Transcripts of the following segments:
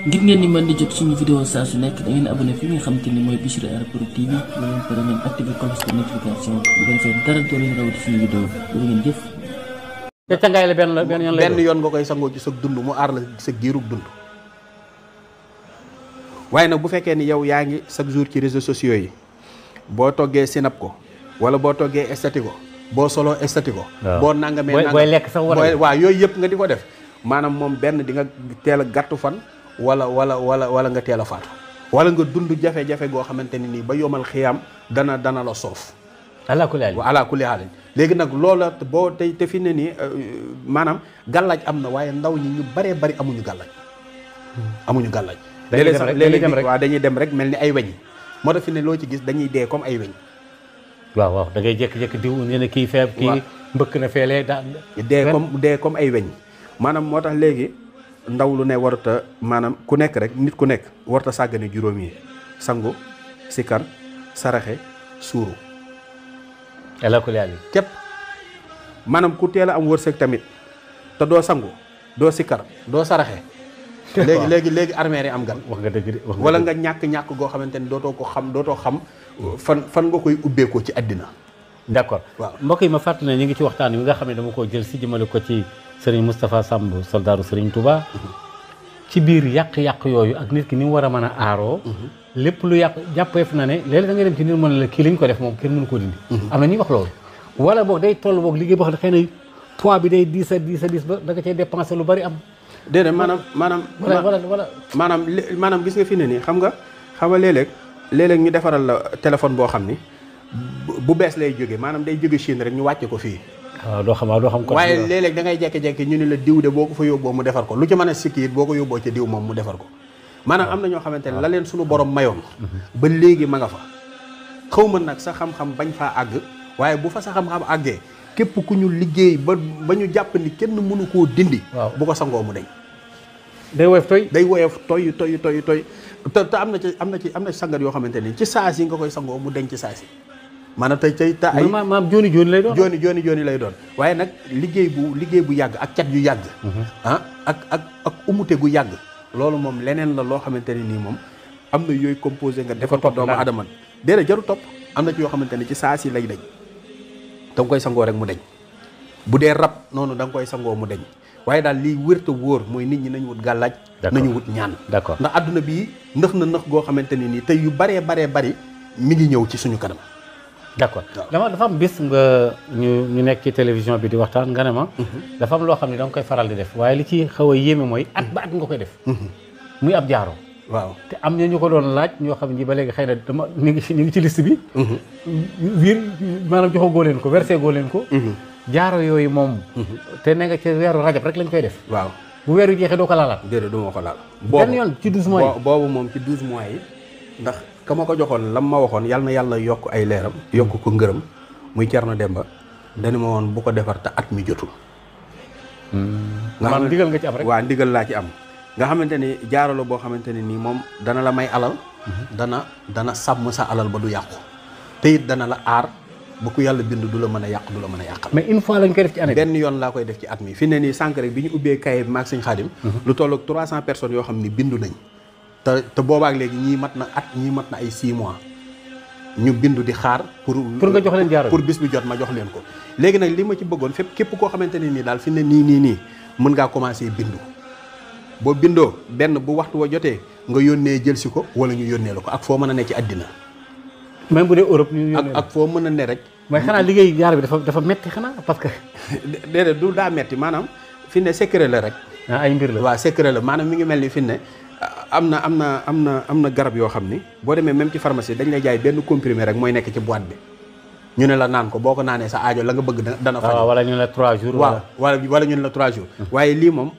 ngir ngeen di mën di jot suñu vidéo saa su nekk da ngeen abonné fi nga xamante ni mooy Bichri Airport TV ba ngeen pare ngeen activé cloche de notification bu ko defee dara doo leen rawati suñu vidéo da ngeen jëf. te cangaay la benn yoon nga koy sangoo ci sa dund mu aar la sa giirug dund. waaye nag bu fekkee ni yow yaa ngi chaque jour ci réseaux sociaux yi boo toggee sinap ko wala boo toggee estati ko boo soloo estati ko. boo nangamee booy lekk sax war waaw yooyu yëpp nga di ko def maanaam moom benn di nga teel a gàttu fan. wala nga teel a faatu wala nga dund jafe-jafe goo xamante ni nii ba yomal xiyaam dana la soof ala kulli haal léegi nag loola boo tey te fi ne nii maanaam gàllaaj am na waaye ndaw ñi ñu baree bari amuñu gàllaaj léeg-léeg waaw dañuy dem rek mel ni ay weñ moo tax fi ne loo ci gis dañuy dee comme ay weñ waaw da ngay jékki-jékki diw nee na kii feeb kii mbëkk na feelee daa dee comme ay weñ maanaam moo tax léegi ndaw lu ne warta maanaam ku nekk rek nit ku nekk warta sàggane juróom yi sangu sikar saraxe suuru képp maanaam ku teel a am wërsëg tamit te doo sangu doo sikar doo saraxe léegi armée yi am gan wax nga dëgg wala nga ñàkk goo xamante ni dootoo xam fan nga koy ubbeekoo ci àddina d'accord waaw mbokk yi ma fàttali ne ñu ngi ci waxtaan wi nga xam ne dama koo jël si jëmale ko ci Serigne Moustapha Samb soldaaru Serigne Touba ci biir yàq-yàq yooyu ak nit ki ni mu war a mën a aaroo lépp lu yàq jàppeef na ne léeg-léeg da ngay dem ci nit mën la kii lañ ko def moom kenn mënu ko dindi am na ñuy wax loolu wala boog day toll boog liggéey boo xam ne xëy na poids bi day diis ba da nga cay dépensé lu bari am déedéet maanaam gis nga fi ne nii xam nga léeg-léeg ñu defaral la téléphone boo xam ni bu bees lay jóge maanaam day jóge Chine rek ñu wàcce ko fii waaw doo xam ko waaye léeg-léeg da ngay jekki-jekki ñu ne la diw de boo ko fa yóbboo mu defar ko lu ci mën a sikki it boo ko yóbboo ca diw moom mu defar ko maanaam am na ñoo xamante ne la leen suñu borom mayoon ba léegi ma nga fa xaw ma nag sa xam-xam bañ faa àgg waaye bu fa sa xam-xam àggee képp ku ñu liggéey ba ñu jàpp ni kenn mënu koo dindi bu ko sangoo mu deñ day woyof toy te am na ci sangat yoo xamante ni ci saas yi nga koy sangoo mu deñ ci saas yi maanaam tey ay maam jooni lay doon jooni lay doon waaye nag liggéey bu yàgg ak cat yu yàgg ak umute gu yàgg loolu moom leneen la loo xamante ne nii moom am na yooyu composé nga defar ko doomu adama déedéet jaru topp am na ci yoo xamante ne ci saa si lay deñ da nga koy sangoo rek mu deñ bu dee rab noonu da nga koy sangoo mu deñ waaye daal liy wërta wóor mooy nit ñi nañu wut gàllaaj nañu wut ñaan d'accord ndax adduna bii nëx goo xamante ne nii tey yu baree bari mi ngi ñëw ci suñu kanam d'accord dafa am bis nga ñu nekk ci télévision bi di waxtaan nga ne ma dafa am loo xam ne da nga koy faral di def waaye li ci xaw a yéeme mooy at ba at nga koy def muy ab jaaro waaw te am na ñu ko doon laaj ñoo xam ne ba léegi xëy na dama ñu ngi ci liste bi wiir maanaam joxagoo leen ko versé goo leen ko jaaro yooyu moom te ne nga ci weeru rajab rek lañ koy def waaw bu weeru jeexee doo ko laalaat déedéet du ma ko laal benn yoon ci 12 mois yi boobu moom ci 12 mois yi ndax ka ma ko joxoon lam ma waxoon yàlla na yàlla yokk ay leeram yokk ko ngërëm muy Cerno Demba dañu ma woon bu ko defar te at mi jotul nga xam ndigal nga ci am rek waaw ndigal laa ci am nga xamante ni jaaralo boo xamante ne nii moom dana la may alal dana sàmm sa alal ba du yàqu te it dana la aar ba ku yàlla bind du la mën a yàq du la mën a yàqal mais une fois lañ koy def ci année benn yoon laa koy def ci at mi fi ne nii sànq rek bi ñu ubbee kaye bi maag Sëñ Xaadim lu toll ak 300 personnes yoo xam ni bindu nañ te boobaak léegi ñii mat na at ñii mat na ay 6 mois ñu bindu di xaar pour nga jox leen jaaro pour bis bi jot ma jox leen ko léegi nag li ma ci bëggoon fépp képp koo xamante ne nii daal fi ne nii mën ngaa commencé bindu boo bindoo benn bu waxtu wa jotee nga yónnee jël si ko wala ñu yónnee la ko ak foo mën a ne ci àddina même bu dee Europe ñu yónnee ak foo mën a ne rek mais xanaa liggéey jaaro bi dafa metti xanaa parce que déedéet du daa metti maanaam fi ne secret la rek ay mbir la waaw secret la maanaam mi ngi mel ni fi ne am na garab yoo xam ni boo demee même ci pharmacie dañ lay jaay benn comprimé rek mooy nekk ci boîte bi ñu ne la naan ko boo ko naanee sa aajo la nga bëgg dana faj wala ñu ne la 3 jours wala ñu ne la 3 jours waaye lii moom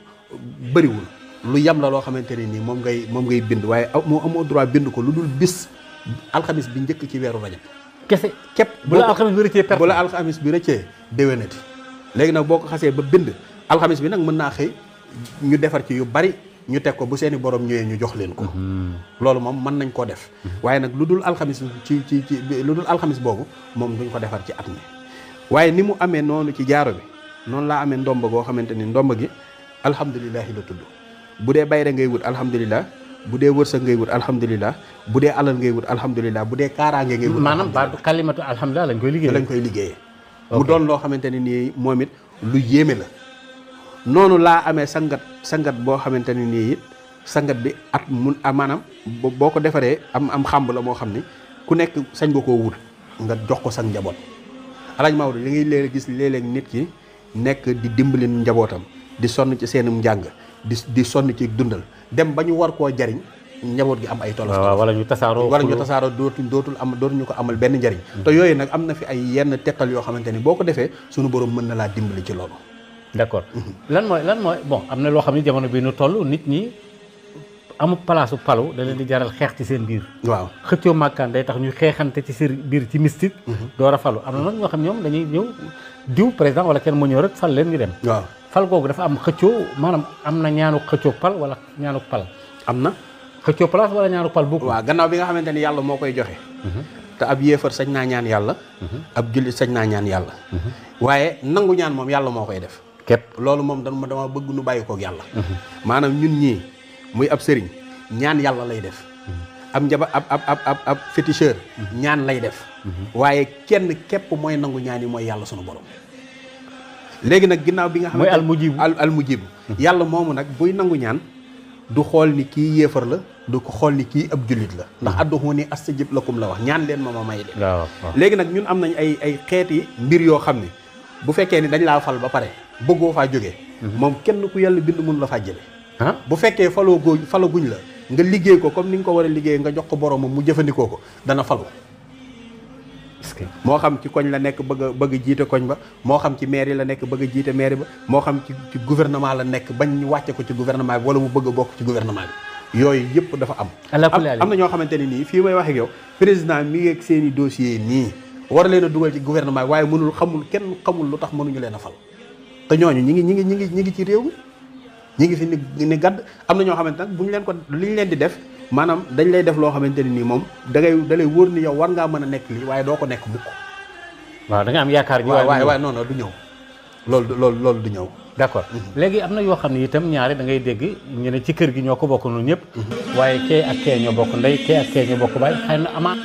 bëriwul lu yam la loo xamante ne nii moom ngay bind waaye moo amoo droit bind ko lu dul bis alxamis bi njëkk ci weeru rajab kese képp bu la alxamis bi rëccee perte bu la alxamis bi rëccee déwénati léegi nag boo ko xasee ba bind alxamis bi nag mën naa xëy ñu defar ci yu bari ñu teg ko bu seeni borom ñëwee ñu jox leen ko loolu moom mën nañ koo def waaye nag lu dul alxamis lu dul alxamis boobu moom duñ ko defar ci at mi waaye ni mu amee noonu ci jaaro bi noonu laa amee ndomba goo xamante ni ndomba gi alhamdulilahi la tudd bu dee bayre ngay wut alhamdulilah bu dee wërsëg ngay wut alhamdulilah bu dee alal ngay wut alhamdulilah bu dee kaaraange ngay wut maanaam baatu kalimatu alhamdulilah lañ koy liggéeyee mu doon loo xamante ne nii moom it lu yéeme la noonu laa amee sangat boo xamante ne nii it sangat bi at mun maanaam boo ko defaree am xàmb la moo xam ni ku nekk sañ nga koo wut nga jox ko sa njaboot alaaj Maodo li ngay léeg gis léeg-léeg nit ki nekk di dimbali njabootam di sonn ci seenum njàng di sonn ci dundal dem ba ñu war koo jariñ njaboot gi am ay tolof wala ñu tasaaroo dootuñu ko amal benn njariñ te yooyu nag am na fi ay yenn tettal yoo xamante ni boo ko defee suñu borom mën na laa dimbali ci loolu d'accord lan mooy bon am na loo xam ne jamono bi nu toll nit ñi amul palaasu palu da leen di jaral xeex ci seen biir waaw xëccoo màkkaan day tax ñu xeexante ci seen biir ci mystique door a falu am na nag ñoo xam ñoom dañuy ñëw diw président wala kenn mu ñëw rek fal leen ñu dem waaw fal googu dafa am xëccoo maanaam am na ñaanu xëccoo pal wala ñaanu pal am na xëccoo place wala ñaanu pal bokku waaw gannaaw bi nga xamante ni yàlla moo koy joxe te ab yéefar sañ naa ñaan yàlla ab jullit sañ naa ñaan yàlla waaye nangu ñaan moom yàlla moo koy def képp loolu moom dama bëgg nu bàyyi koog yàlla maanaam ñun ñii muy ab sëriñ ñaan yàlla lay def ab ab féticheur ñaan lay def waaye kenn képp mooy nangu ñaan yi mooy yàlla sunu borom léegi nag ginnaaw bi nga xam ne mooy almujibu yàlla moomu nag buy nangu ñaan du xool ni kii yéefar la du ko xool ni kii ab jullit la ndax adduxuuni astajib lakum la wax ñaan leen ma may leen léegi nag ñun am nañ ay xeeti mbir yoo xam ne bu fekkee ni dañ laa fal ba pare bëggoo faa jógee moom kenn ku yàlla bind mun la faa jële bu fekkee falaguñ la nga liggéey ko comme ni nga ko war a liggéey nga jox ko boromam mu jëfandikoo ko dana falu moo xam ci koñ la nekk bëgg jiite koñ ba moo xam ci mairie la nekk bëgg a jiite mairie ba moo xam ci gouvernement la nekk bañ ñu wàcce ko ci gouvernement bi wala mu bëgg a bokk ci gouvernement bi yooyu yëpp dafa am na ñoo xamante ne nii fii may wax ak yow président mi ngi ak seen i dossier nii war leen a dugal ci gouvernement bi waaye kenn xamul lu tax mënuñu leen a fal te ñooñu ñi ngi ci réew mi ñi ngi fi ni gadd am na ñoo xamante nag bu ñu leen ko li ñu leen di def maanaam dañ lay def loo xamante ne nii moom da lay wóor ni yow war ngaa mën a nekk lii waaye doo ko nekk mukk waaw da nga am yaakaar ji waaye non du ñëw loolu du ñëw d'accord léegi am na yoo xam ne itam ñaare da ngay dégg ñu ne ci kër gi ñoo ko bokk noonu ñëpp waaye kee ak kee ñoo bokk ndey kee ak kee ñoo bokk baay xëy na amaat